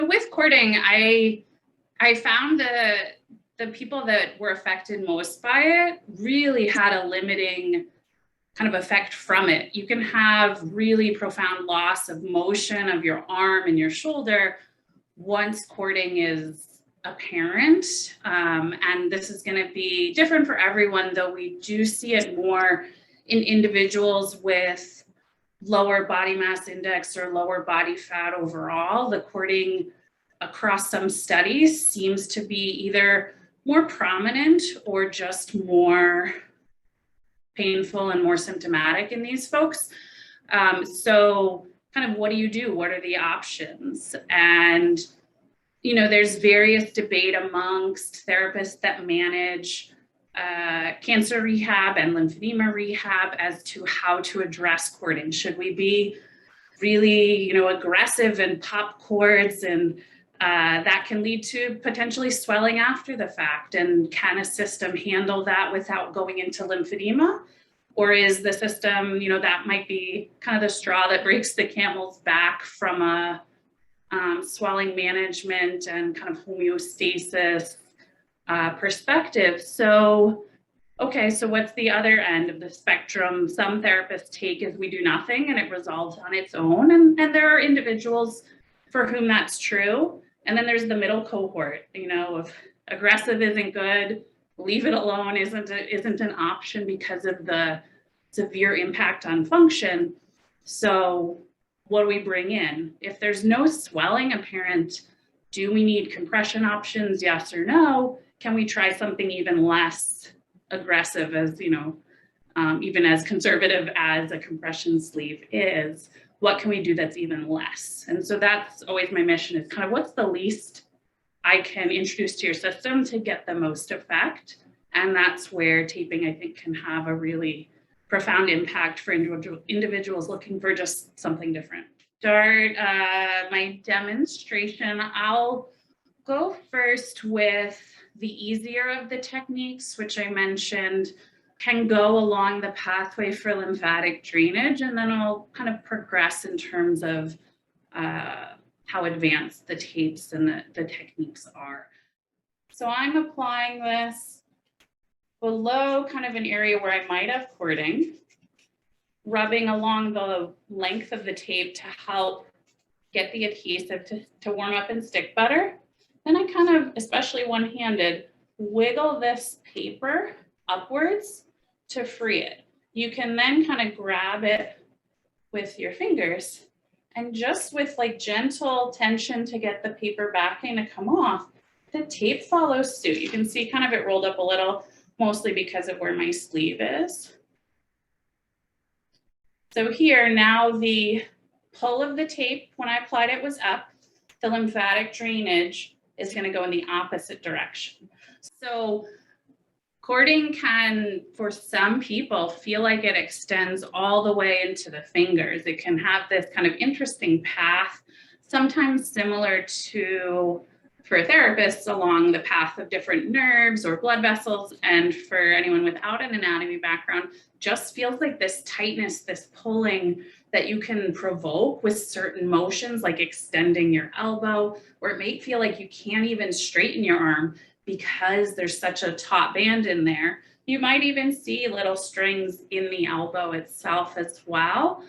With cording, I found that the people that were affected most by it really had a limiting kind of effect from it. You can have really profound loss of motion of your arm and your shoulder once cording is apparent. And this is going to be different for everyone, though we do see it more in individuals with lower body mass index or lower body fat overall. The cording across some studies seems to be either more prominent or just more painful and more symptomatic in these folks. So kind of what do you do? What are the options? And, you know, there's various debate amongst therapists that manage cancer rehab and lymphedema rehab as to how to address cording. Should we be really, you know, aggressive and pop cords, and that can lead to potentially swelling after the fact? And can a system handle that without going into lymphedema? Or is the system, you know, that might be kind of the straw that breaks the camel's back from a swelling management and kind of homeostasis perspective. So, okay, so what's the other end of the spectrum? Some therapists take as we do nothing and it resolves on its own. And there are individuals for whom that's true. And then there's the middle cohort, you know, of aggressive isn't good, leave it alone isn't an option because of the severe impact on function. So what do we bring in? If there's no swelling apparent, do we need compression options? Yes or no? Can we try something even less aggressive, as, you know, even as conservative as a compression sleeve is? What can we do that's even less? And so that's always my mission, is kind of what's the least I can introduce to your system to get the most effect. And that's where taping, I think, can have a really profound impact for individuals looking for just something different. Start my demonstration. I'll go first with the easier of the techniques, which I mentioned can go along the pathway for lymphatic drainage, and then I'll kind of progress in terms of how advanced the tapes and the techniques are. So I'm applying this below kind of an area where I might have cording, rubbing along the length of the tape to help get the adhesive to warm up and stick better. Then I kind of, especially one-handed, wiggle this paper upwards to free it. You can then kind of grab it with your fingers, and just with like gentle tension to get the paper backing to come off, the tape follows suit. You can see kind of it rolled up a little, mostly because of where my sleeve is. So here, now the pull of the tape when I applied it was up. The lymphatic drainage is going to go in the opposite direction. So cording can, for some people, feel like it extends all the way into the fingers. It can have this kind of interesting path, sometimes similar to, for therapists, along the path of different nerves or blood vessels. And for anyone without an anatomy background, just feels like this tightness, this pulling that you can provoke with certain motions, like extending your elbow, or it may feel like you can't even straighten your arm because there's such a taut band in there. You might even see little strings in the elbow itself as well,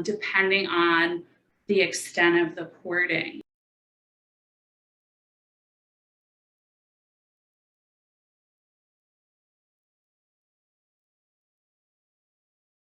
depending on the extent of the cording.